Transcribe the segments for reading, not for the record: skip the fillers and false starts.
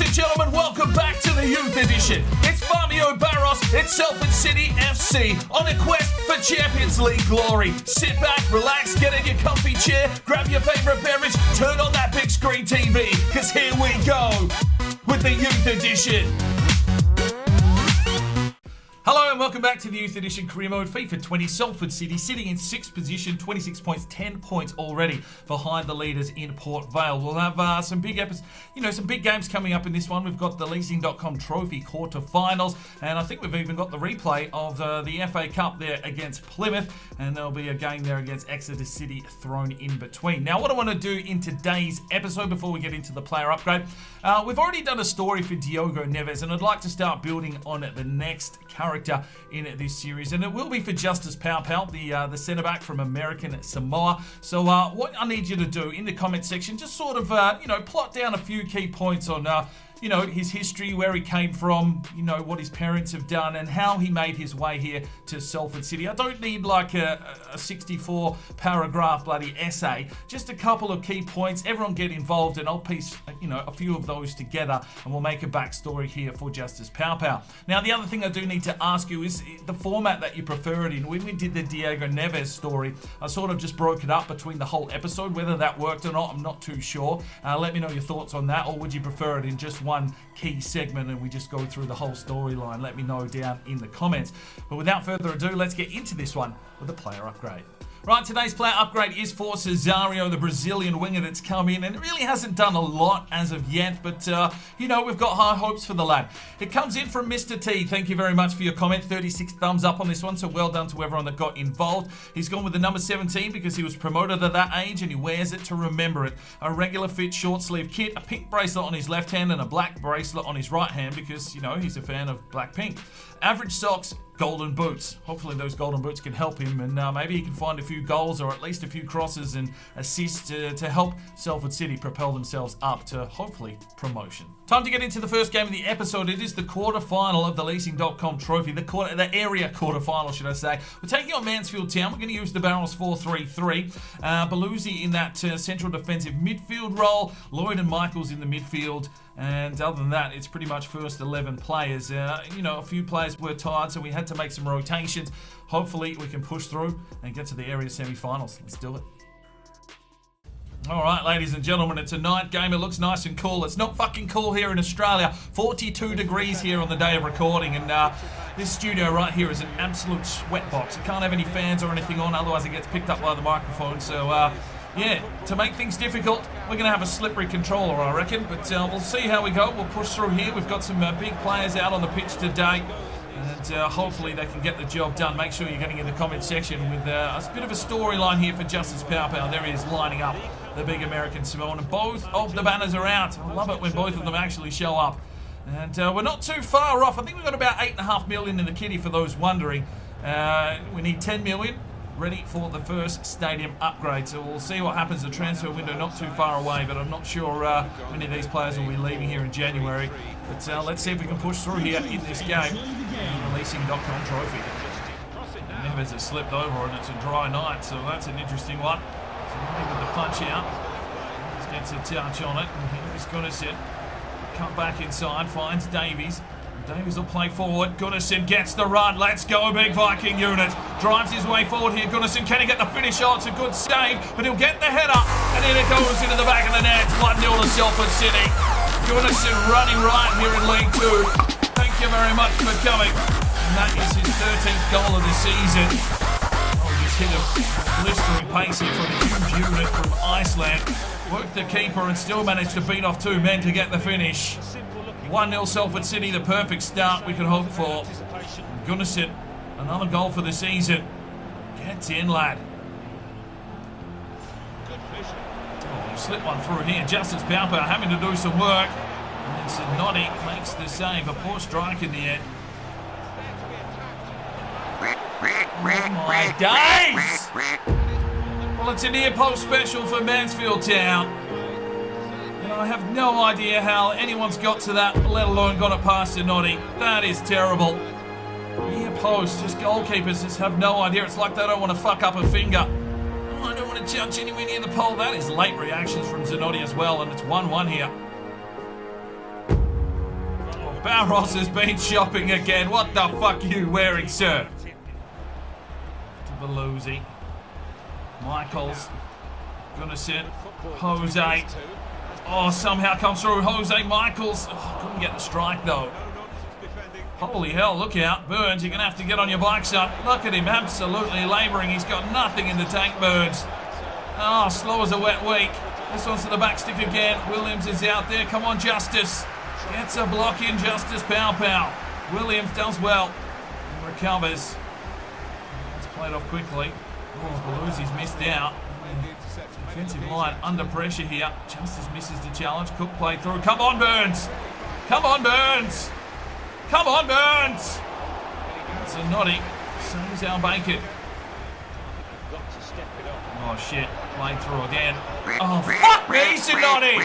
Ladies and gentlemen, welcome back to the Youth Edition. It's Fabio Barros, it's Salford City FC on a quest for Champions League glory. Sit back, relax, get in your comfy chair, grab your favourite beverage, turn on that big screen TV, because here we go with the Youth Edition. Hello and welcome back to the Youth Edition Career Mode FIFA 20. Salford City sitting in 6th position, 26 points, 10 points already behind the leaders in Port Vale. We'll have some big some big games coming up in this one. We've got the leasing.com trophy quarter-finals, and I think we've even got the replay of the FA Cup there against Plymouth, and there'll be a game there against Exeter City thrown in between. Now, what I want to do in today's episode before we get into the player upgrade, we've already done a story for Diogo Neves, and I'd like to start building on the next character in this series, and it will be for Justice Paopao, the centre-back from American Samoa. So what I need you to do in the comment section, just sort of plot down a few key points on his history, where he came from, what his parents have done, and how he made his way here to Salford City. I don't need like a 64 paragraph bloody essay, just a couple of key points. Everyone get involved, and I'll piece a few of those together, and we'll make a backstory here for Justice Paopao. Now, the other thing I do need to ask you is the format that you prefer it in. When we did the Diogo Neves story, I sort of just broke it up between the whole episode. Whether that worked or not, I'm not too sure. Let me know your thoughts on that, or would you prefer it in just one key segment and we just go through the whole storyline? Let me know down in the comments. But without further ado, let's get into this one with the player upgrade. Right, today's player upgrade is for Cesario, the Brazilian winger that's come in, and it really hasn't done a lot as of yet, but, we've got high hopes for the lad. It comes in from Mr. T. Thank you very much for your comment. 36 thumbs up on this one, so well done to everyone that got involved. He's gone with the number 17 because he was promoted at that age, and he wears it to remember it. A regular fit short sleeve kit, a pink bracelet on his left hand, and a black bracelet on his right hand because, he's a fan of black pink. Average socks, golden boots. Hopefully those golden boots can help him, and maybe he can find a few goals or at least a few crosses and assists to help Salford City propel themselves up to hopefully promotion. Time to get into the first game of the episode. It is the quarter-final of the leasing.com trophy, the area quarter-final, should I say. We're taking on Mansfield Town. We're going to use the Barrels 4-3-3. Belusi in that central defensive midfield role. Lloyd and Michaels in the midfield. And other than that, it's pretty much first 11 players. A few players were tired, so we had to make some rotations. Hopefully, we can push through and get to the area semi-finals. Let's do it. All right, ladies and gentlemen, it's a night game. It looks nice and cool. It's not fucking cool here in Australia. 42 degrees here on the day of recording, and this studio right here is an absolute sweatbox. It can't have any fans or anything on, otherwise it gets picked up by the microphone. So, to make things difficult, we're going to have a slippery controller, I reckon. But we'll see how we go. We'll push through here. We've got some big players out on the pitch today, and hopefully they can get the job done. Make sure you're getting in the comment section with a bit of a storyline here for Justice Paopao. There he is, lining up the big American Samoan, and both of the banners are out. I love it when both of them actually show up. And we're not too far off. I think we've got about 8.5 million in the kitty for those wondering. We need 10 million ready for the first stadium upgrade. So we'll see what happens. The transfer window not too far away, but I'm not sure many of these players will be leaving here in January. But let's see if we can push through here in this game. The leasing.com trophy. Neves has slipped over, and it's a dry night, so that's an interesting one. With the punch out, he gets a touch on it, and he's Gunnarsson. Cut back inside, finds Davies. Davies will play forward. Gunnarsson gets the run. Let's go, big Viking unit. Drives his way forward here. Gunnarsson, can he get the finish? Oh, it's a good save, but he'll get the header, and then it goes into the back of the net. 1-0 to Salford City. Gunnarsson running right here in League 2. Thank you very much for coming. And that is his 13th goal of the season. Hit a blistering pace here from a huge unit from Iceland. Worked the keeper and still managed to beat off two men to get the finish. 1-0 Salford City, the perfect start we could hope for. Gunnarsson, another goal for the season. Gets in, lad. Oh, slipped one through here. Justice Paopao having to do some work. And Zanotti makes the save. A poor strike in the end. Oh my days! Well, it's a near post special for Mansfield Town. And I have no idea how anyone's got to that, let alone got it past Zanotti. That is terrible. Near post, just goalkeepers just have no idea. It's like they don't want to fuck up a finger. Oh, I don't want to judge anywhere near the pole. That is late reactions from Zanotti as well, and it's 1-1 here. Barros has been shopping again. What the fuck are you wearing, sir? To Belusi. Michaels. Gonna sit. Jose. Oh, somehow comes through. Jose Michaels. Oh, couldn't get the strike, though. Holy hell, look out. Burns, you're going to have to get on your bike, son. Look at him, absolutely labouring. He's got nothing in the tank, Burns. Oh, slow as a wet week. This one's to the back stick again. Williams is out there. Come on, Justice. Gets a block in. Justice, pow. Williams does well. And recovers. It's played off quickly. Oh, Belusi's missed out. Defensive line under pressure here. Justice misses the challenge. Cook play through. Come on, Burns. Come on, Burns. Come on, Burns! It's a noddy. Saves our bacon. Oh, shit. Played through again. Oh, fuck me, Zanotti!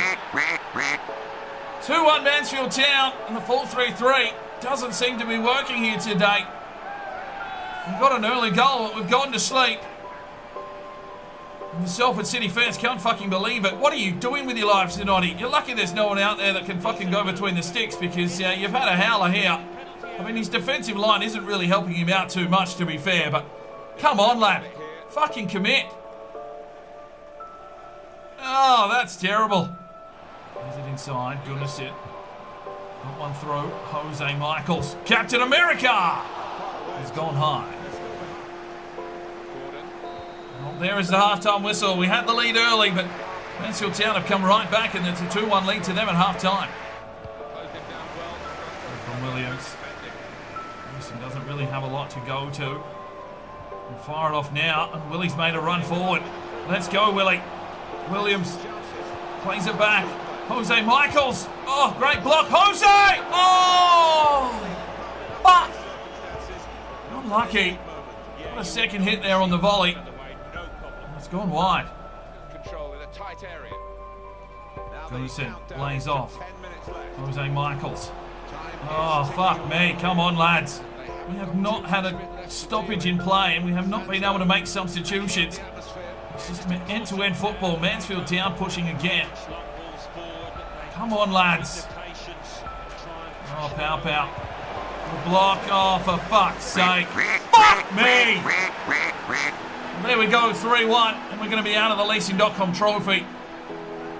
2-1 Mansfield Town, and the 4-3-3 doesn't seem to be working here today. We've got an early goal, but we've gone to sleep. And the Salford City fans can't fucking believe it. What are you doing with your life, Zanotti? You're lucky there's no one out there that can fucking go between the sticks, because you've had a howler here. I mean, his defensive line isn't really helping him out too much, to be fair, but come on, lad. Fucking commit. Oh, that's terrible. Is it inside? Goodness it. Got one through. Jose Michaels. Captain America! He's gone high. Well, there is the halftime whistle. We had the lead early, but Mansfield Town have come right back, and it's a 2-1 lead to them at halftime. From Williams. Wilson doesn't really have a lot to go to. We'll fire it off now, and Willie's made a run forward. Let's go, Willie. Williams plays it back. Jose Michaels. Oh, great block. Jose! Oh! Fuck! Unlucky. Got a second hit there on the volley. It's gone wide. Goodison lays off. Jose Michaels. Oh, fuck me. Come on, lads. We have not had a stoppage in play, and we have not been able to make substitutions. It's just end-to-end football. Mansfield Town pushing again. Come on, lads. Oh, pow. The block. Oh, for fuck's sake. Fuck me! There we go, 3-1, and we're going to be out of the leasing.com trophy.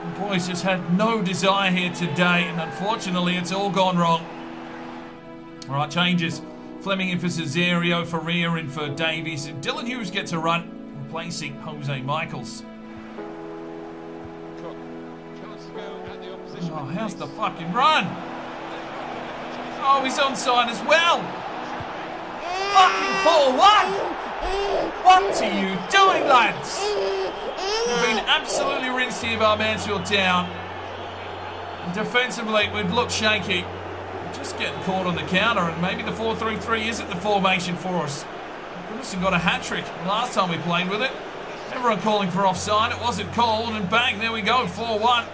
The boys just had no desire here today, and unfortunately, it's all gone wrong. All right, changes. Fleming in for Cesario, Ferreira in for Davies, and Dylan Hughes gets a run, replacing Jose Michaels. Oh, how's the fucking run? Oh, he's onside as well. Fucking 4-1. What are you doing, lads? We've been absolutely rinsed here by Mansfield Town. And defensively, we've looked shaky. We're just getting caught on the counter, and maybe the 4-3-3 isn't the formation for us. Goodison got a hat-trick last time we played with it. Everyone calling for offside. It wasn't called, and bang, there we go, 4-1.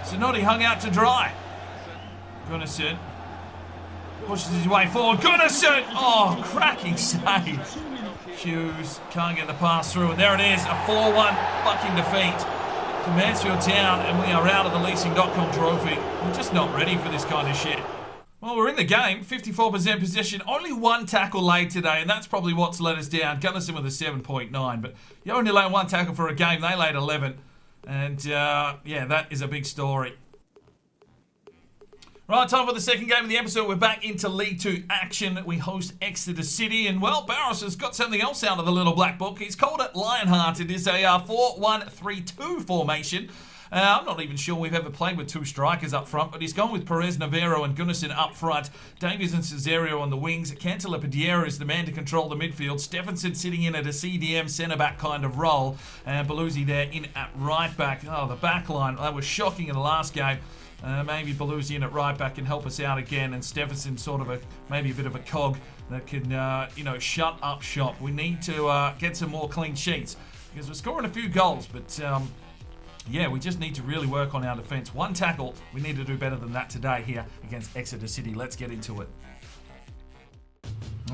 Zanotti hung out to dry. Goodison pushes his way forward. Goodison! Oh, cracking save. Hughes can't get the pass through, and there it is, a 4-1 fucking defeat to Mansfield Town, and we are out of the leasing.com trophy. We're just not ready for this kind of shit. Well, we're in the game, 54% possession, only one tackle laid today, and that's probably what's let us down. Gunnison with a 7.9, but you only lay one tackle for a game, they laid 11, and yeah, that is a big story. Right, time for the second game of the episode. We're back into League 2 action. We host Exeter City, and well, Barros has got something else out of the little black book. He's called it Lionheart. It is a 4-1-3-2 formation. I'm not even sure we've ever played with two strikers up front, but he's gone with Perez Navarro and Gunnison up front. Davies and Cesario on the wings. Cantala Padiera is the man to control the midfield. Stephenson sitting in at a CDM centre-back kind of role. And Belusi there in at right-back. Oh, the back line. That was shocking in the last game. Maybe Belusi in at right back can help us out again, and Stephenson sort of maybe a bit of a cog that can, shut up shop. We need to get some more clean sheets because we're scoring a few goals, but yeah, we just need to really work on our defence. One tackle, we need to do better than that today here against Exeter City. Let's get into it.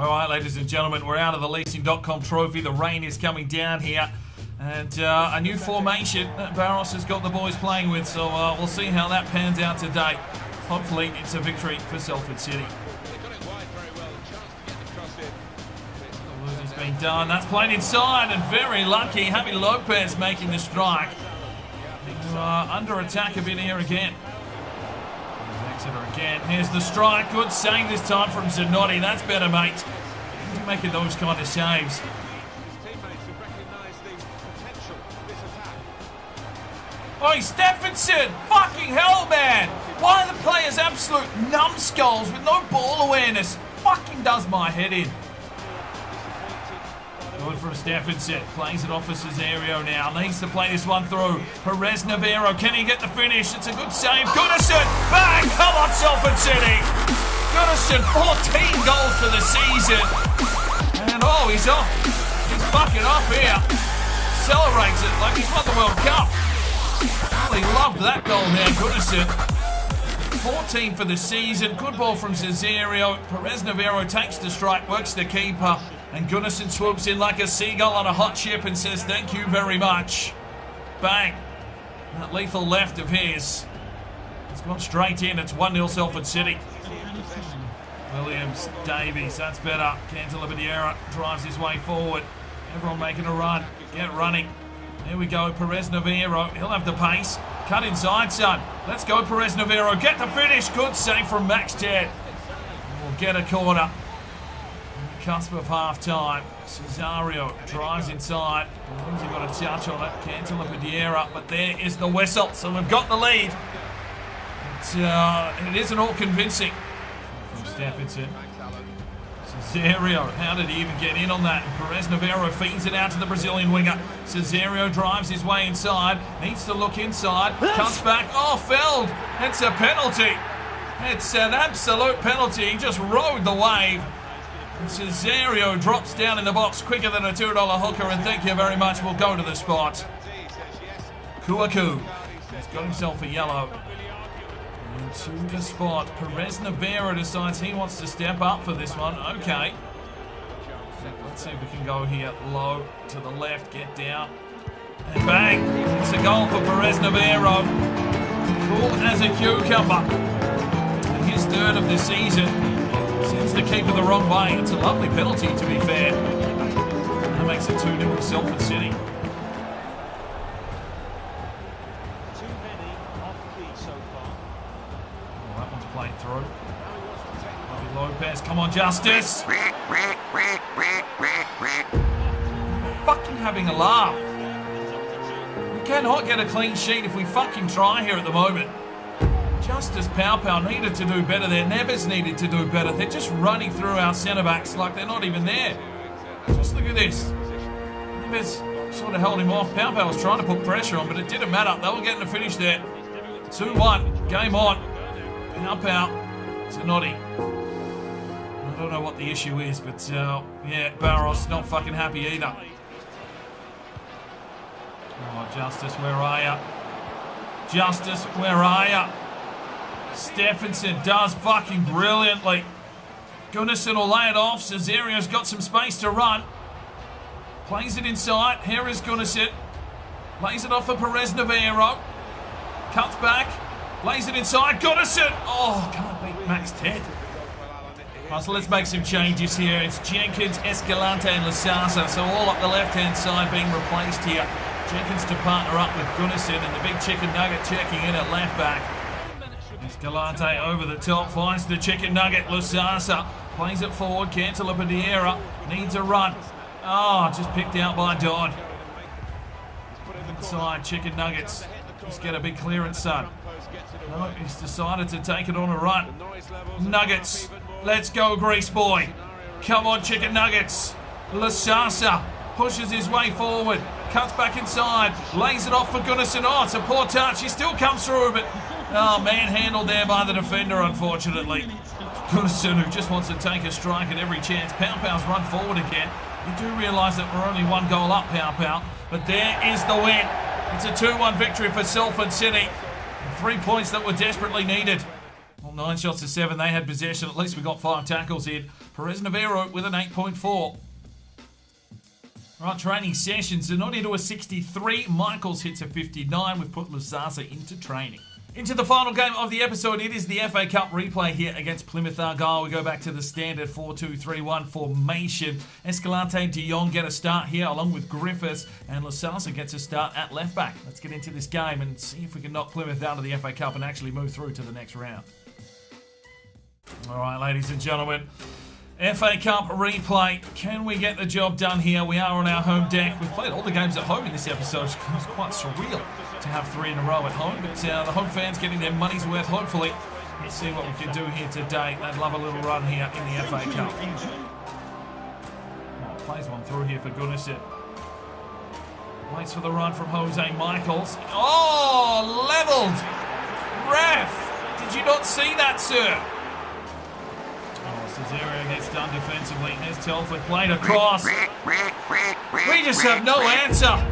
All right, ladies and gentlemen, we're out of the leasing.com trophy. The rain is coming down here. And a new formation that Barros has got the boys playing with, so we'll see how that pans out today. hopefully it's a victory for Salford City. It's been done. That's played inside and very lucky. Javi Lopez making the strike. Under attack a bit here again. Exeter again. Here's the strike. Good save this time from Zanotti. That's better, mate. You're making those kind of saves. Oh, Stephenson! Fucking hell, man! Why are the players absolute numbskulls with no ball awareness? Fucking does my head in. Good from Stephenson. Plays it off for Cesario now. Needs to play this one through. Perez Navarro. Can he get the finish? It's a good save. Goodison! Bang! Come on, Salford City! Goodison, 14 goals for the season. And oh, he's off. He's fucking off here. Celebrates it like he's won the World Cup. Oh, he loved that goal there, Goodison. 14 for the season. Good ball from Cesario. Perez Navarro takes the strike, works the keeper. And Goodison swoops in like a seagull on a hot ship and says, thank you very much. Bang. That lethal left of his. It's gone straight in. It's 1-0 Salford City. Williams, Davies, that's better. Cantillabadiera drives his way forward. Everyone making a run. Get running. There we go. Perez Navarro. He'll have the pace. Cut inside, son. Let's go, Perez Navarro. Get the finish. Good save from Max Ted. We'll get a corner. Cusp of half-time. Cesario drives inside. He's got a touch on it. Cantillabadiera, but there is the whistle. So we've got the lead. It isn't all convincing. From Stephenson. Cesario, how did he even get in on that? And Perez Navarro feeds it out to the Brazilian winger. Cesario drives his way inside. Needs to look inside. Comes back. Oh, Feld. It's a penalty. It's an absolute penalty. He just rode the wave. Cesario drops down in the box quicker than a $2 hooker, and thank you very much. We'll go to the spot. Kuaku has got himself a yellow. And to the spot. Perez Navarro decides he wants to step up for this one. Okay. Let's see if we can go here. Low to the left, get down. And bang! It's a goal for Perez Navarro. Cool as a cucumber. And his third of the season. Sends the keeper the wrong way. It's a lovely penalty, to be fair. That makes it 2-0 to Salford City. Oh, that one's played through. Lopez, come on, Justice. Fucking having a laugh. We cannot get a clean sheet if we fucking try here at the moment. Justice Pow needed to do better there. Neves needed to do better. They're just running through our centre-backs like they're not even there. Just look at this. Neves sort of held him off. Pow was trying to put pressure on, but it didn't matter. They were getting a finish there. 2-1. Game on. Pow. Zanotti. I don't know what the issue is, but yeah, Barros not fucking happy either. Oh, Justice, where are ya? Justice, where are ya? Stephenson does fucking brilliantly. Goodison will lay it off. Cesario's got some space to run. Plays it inside. Here is Goodison. Lays it off for Perez Navarro. Cuts back. Lays it inside. Goodison. Oh, can't beat Max Ted. Right, so let's make some changes here. It's Jenkins, Escalante and Lasasa. So all up the left-hand side being replaced here. Jenkins to partner up with Goodison and the big chicken nugget checking in at left back. Escalante over the top, finds the chicken nugget. Lasasa plays it forward. Cantillabadiera needs a run. Oh, just picked out by Dodd. Inside, chicken nuggets. Just get a big clearance, son. No, he's decided to take it on a run. Nuggets, let's go, Grease boy. Come on, chicken nuggets. Lasasa pushes his way forward. Cuts back inside. Lays it off for Goodison. Oh, it's a poor touch. He still comes through, but oh, manhandled there by the defender, unfortunately. Goodison, who just wants to take a strike at every chance. Pow's run forward again. You do realise that we're only one goal up, Pow. But there is the win. It's a 2-1 victory for Salford City. 3 points that were desperately needed. Well, 9 shots to 7. They had possession. At least we got 5 tackles in. Perez Navarro with an 8.4. Right, training sessions. They're not into a 63. Michaels hits a 59. We've put Lasasa into training. Into the final game of the episode. It is the FA Cup replay here against Plymouth Argyle. We go back to the standard 4-2-3-1 formation. Escalante and De Jong get a start here along with Griffiths, and Lasasa gets a start at left back. Let's get into this game and see if we can knock Plymouth out of the FA Cup and actually move through to the next round. Alright, ladies and gentlemen, FA Cup replay. Can we get the job done here? We are on our home deck. We've played all the games at home in this episode. It's quite surreal to have 3 in a row at home, but the home fans getting their money's worth, hopefully. Let's see what we can do here today. They'd love a little run here in the FA Cup. Oh, plays one through here for goodness sake. Waits for the run from Jose Michaels. Oh, levelled! Ref! Did you not see that, sir? Cesario gets done defensively. There's Telford played across. We just have no answer.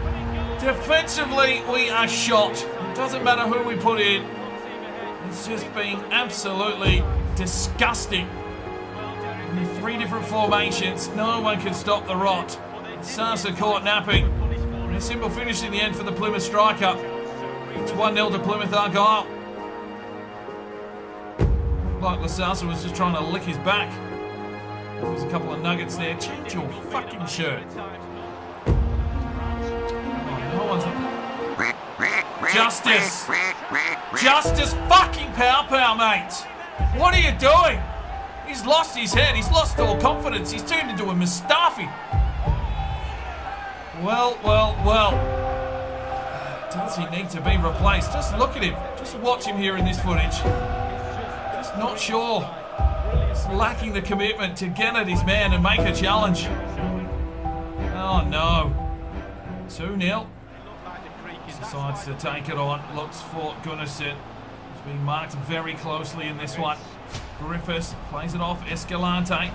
Defensively, we are shot. It doesn't matter who we put in. It's just been absolutely disgusting. 3 different formations. No one can stop the rot. Sasa caught napping. And a simple finish in the end for the Plymouth striker. It's 1-0 to Plymouth Argyle. Like Lasasa was just trying to lick his back. There's a couple of nuggets there. Change your fucking shirt. Justice! Justice fucking pow, mate! What are you doing? He's lost his head. He's lost all confidence. He's turned into a Mustafi. Well. Does he need to be replaced? Just look at him. Just watch him here in this footage. Just not sure. Just lacking the commitment to get at his man and make a challenge. Oh no. 2-0. Decides to take it on. Looks for Gunnarsson. He's being marked very closely in this one. Griffiths plays it off. Escalante.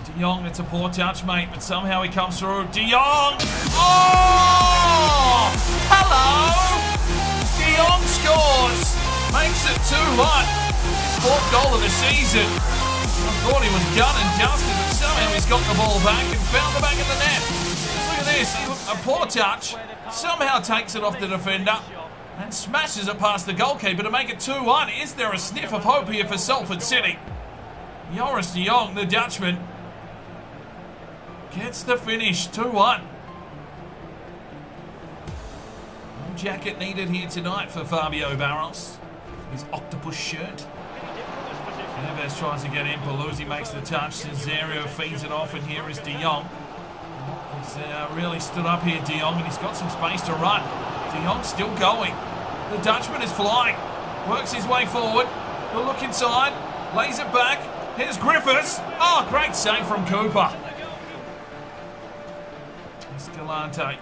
De Jong, it's a poor touch, mate, but somehow he comes through. De Jong! Oh! Hello! De Jong scores! Makes it 2-1. 4th goal of the season. I thought he was done and dusted, but somehow he's got the ball back and found the back of the net. Look at this. A poor touch. Somehow takes it off the defender and smashes it past the goalkeeper to make it 2-1. Is there a sniff of hope here for Salford City? Joris de Jong, the Dutchman, gets the finish. 2-1. No jacket needed here tonight for Fabio Barros. His octopus shirt. Neves tries to get in. Paluzzi makes the touch. Cesario feeds it off, and here is De Jong. He's really stood up here, De Jong, and he's got some space to run. De Jong's still going. The Dutchman is flying. Works his way forward. He'll look inside. Lays it back. Here's Griffiths. Oh, great save from Cooper. Escalante.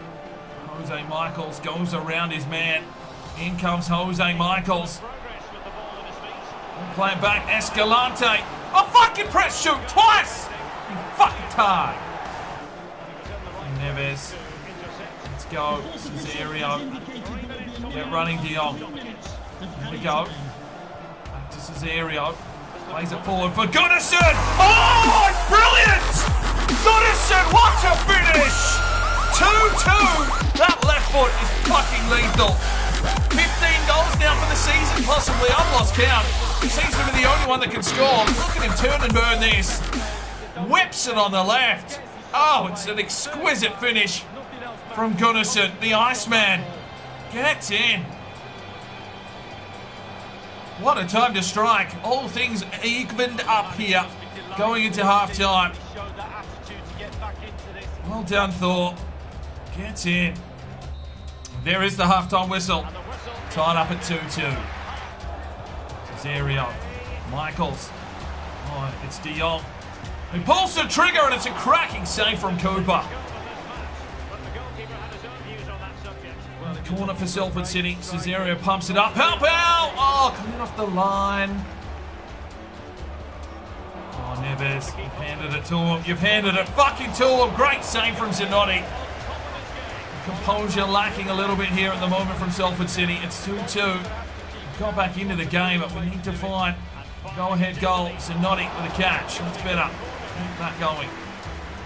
Jose Michaels goes around his man. In comes Jose Michaels. Play it back. Escalante. Oh, fucking press shoot twice. You fucking tie. Neves. Let's go. Cesario. Get running, De Jong. Here we go. Back to Cesario. Plays it forward for Gunnarsson. Oh, it's brilliant! Gunnarsson, what a finish! 2-2. That left foot is fucking lethal. 15 goals now for the season, possibly. I've lost count. He seems to be the only one that can score. Look at him turn and burn this. Whips it on the left. Oh, it's an exquisite finish from Gunnarsson, the Iceman. Gets in. What a time to strike. All things evened up here going into half-time. Well done, Thor. Gets in. There is the half-time whistle. Tied up at 2-2. Cesario. Michaels. Oh, it's De Jong. He pulls the trigger and it's a cracking save from Cooper. Corner for Salford City. Cesario pumps it up. Pow, pow! Oh, coming off the line. Oh, Neves. You've handed it to him. You've handed it fucking to him. Great save from Zanotti. Composure lacking a little bit here at the moment from Salford City. It's 2-2. We've got back into the game, but we need to find a go-ahead goal. Zanotti with a catch. That's better. Keep that going.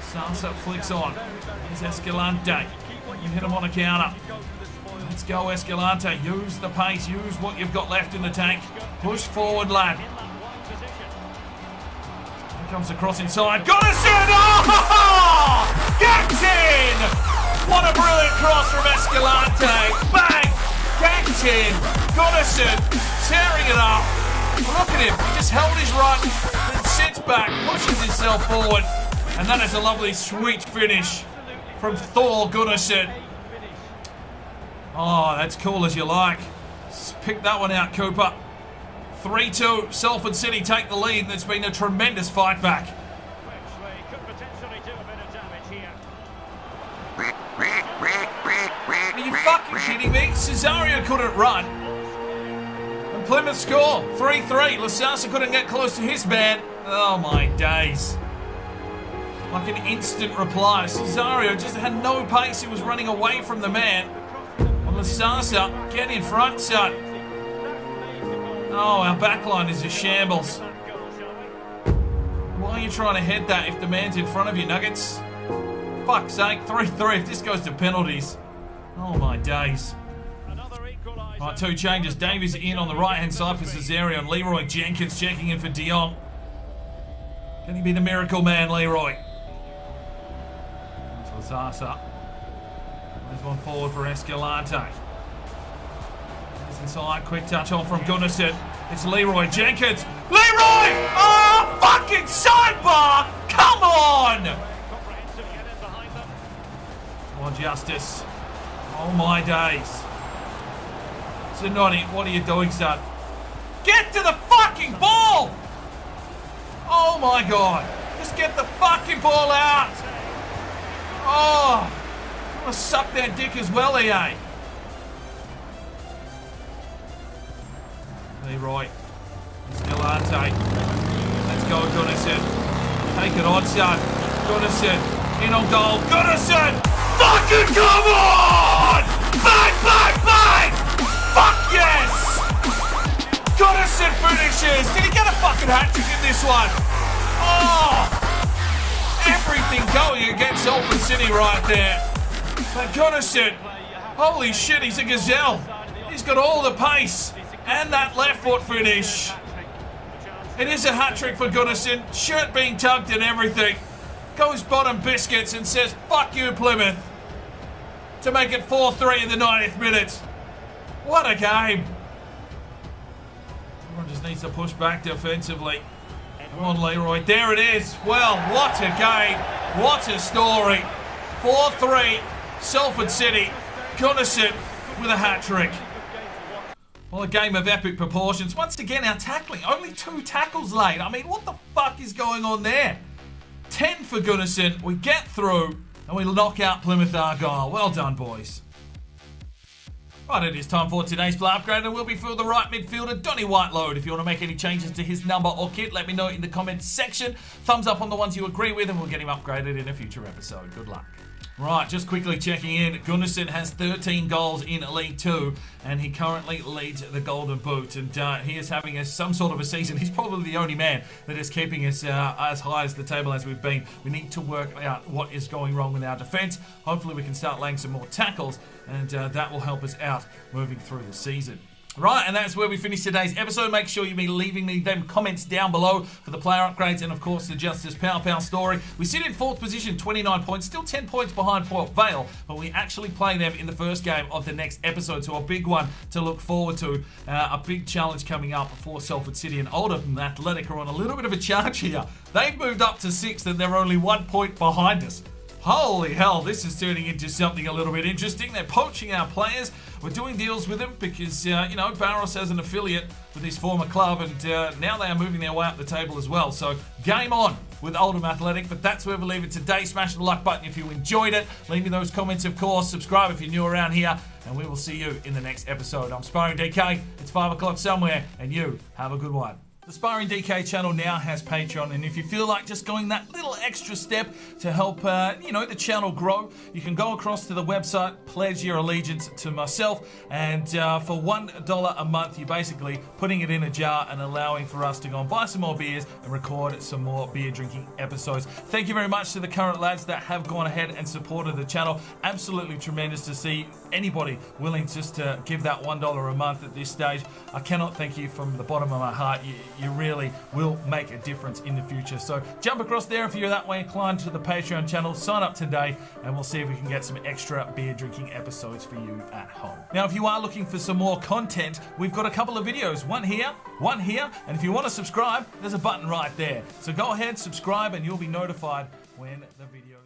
Salsa flicks on. Here's Escalante. You hit him on a counter. Let's go, Escalante. Use the pace. Use what you've got left in the tank. Push forward, lad. Here comes the cross inside. Goodison! Oh! Gets in! What a brilliant cross from Escalante. Bang! Gets in. Goodison tearing it up. Look at him. He just held his run, then sits back, pushes himself forward. And that is a lovely, sweet finish from Thor Gunnarsson. Oh, that's cool as you like. Pick that one out, Cooper. 3-2, Salford City take the lead. There's been a tremendous fight back. Are you fucking kidding me? Cesario couldn't run. And Plymouth score, 3-3. Lasasa couldn't get close to his man. Oh my days. Like an instant reply. Cesario just had no pace. He was running away from the man. Lasasa, get in front, son. Oh, our backline is a shambles. Why are you trying to head that if the man's in front of you, Nuggets? Fuck's sake, 3-3 if this goes to penalties. Oh my days. Right, two changes. Davies in on the right-hand side for Cesario and Leroy Jenkins checking in for Dion. Can he be the miracle man, Leroy? That's Lasasa. There's one forward for Escalante. There's inside, quick touch on from Gunnarsson. It's Leroy Jenkins. Leroy! Oh, fucking sidebar! Come on! Oh, Justice. Oh, my days. Zanotti, what are you doing, son? Get to the fucking ball! Oh, my God. Just get the fucking ball out. Oh. I'm gonna suck that dick as well, EA. Leroy. Escalante. Let's go, Gunnarsson. Take it on, son. Gunnarsson. In on goal. Gunnarsson! Fucking come on! Bang, bang, bang! Fuck yes! Gunnarsson finishes. Did he get a fucking hat-trick in this one? Oh! Everything going against Salford City right there. But Gunnarsson, holy shit, he's a gazelle. He's got all the pace and that left foot finish. It is a hat-trick for Gunnarsson. Shirt being tugged and everything. Goes bottom biscuits and says, fuck you, Plymouth. To make it 4-3 in the 90th minute. What a game. Everyone just needs to push back defensively. Come on, Leroy. There it is. Well, what a game. What a story. 4-3. Salford City, Gunnarsson with a hat-trick. Well, a game of epic proportions. Once again, our tackling, only 2 tackles late. I mean, what the fuck is going on there? 10 for Gunnarsson. We get through and we knock out Plymouth Argyle. Well done, boys. Right, it is time for today's play upgrade, and we'll be for the right midfielder, Donny Whiteload. If you want to make any changes to his number or kit, let me know in the comments section. Thumbs up on the ones you agree with, and we'll get him upgraded in a future episode. Good luck. Right, just quickly checking in. Gunnarsson has 13 goals in League 2, and he currently leads the Golden Boot. And he is having some sort of a season. He's probably the only man that is keeping us as high as the table as we've been. We need to work out what is going wrong with our defence. Hopefully we can start laying some more tackles, and that will help us out moving through the season. Right, and that's where we finish today's episode. Make sure you be leaving me them comments down below for the player upgrades and, of course, the Justice Pow story. We sit in 4th position, 29 points, still 10 points behind Port Vale, but we actually play them in the first game of the next episode, so a big one to look forward to. A big challenge coming up for Salford City, and Oldham Athletic are on a little bit of a charge here. They've moved up to 6th, and they're only 1 point behind us. Holy hell, this is turning into something a little bit interesting. They're poaching our players. We're doing deals with them because, you know, Barros has an affiliate with his former club, and now they are moving their way up the table as well. So, game on with Oldham Athletic, but that's where we'll leave it today. Smash the like button if you enjoyed it. Leave me those comments, of course. Subscribe if you're new around here, and we will see you in the next episode. I'm Sparring DK. It's 5 o'clock somewhere, and you have a good one. The Sparring DK channel now has Patreon, and if you feel like just going that little extra step to help, you know, the channel grow, you can go across to the website, pledge your allegiance to myself, and for $1 a month, you're basically putting it in a jar and allowing for us to go and buy some more beers and record some more beer drinking episodes. Thank you very much to the current lads that have gone ahead and supported the channel. Absolutely tremendous to see anybody willing just to give that $1 a month at this stage, I cannot thank you from the bottom of my heart. You really will make a difference in the future. So jump across there if you're that way inclined to the Patreon channel. Sign up today and we'll see if we can get some extra beer drinking episodes for you at home. Now, if you are looking for some more content, we've got a couple of videos, one here, and if you want to subscribe, there's a button right there. So go ahead, subscribe, and you'll be notified when the videos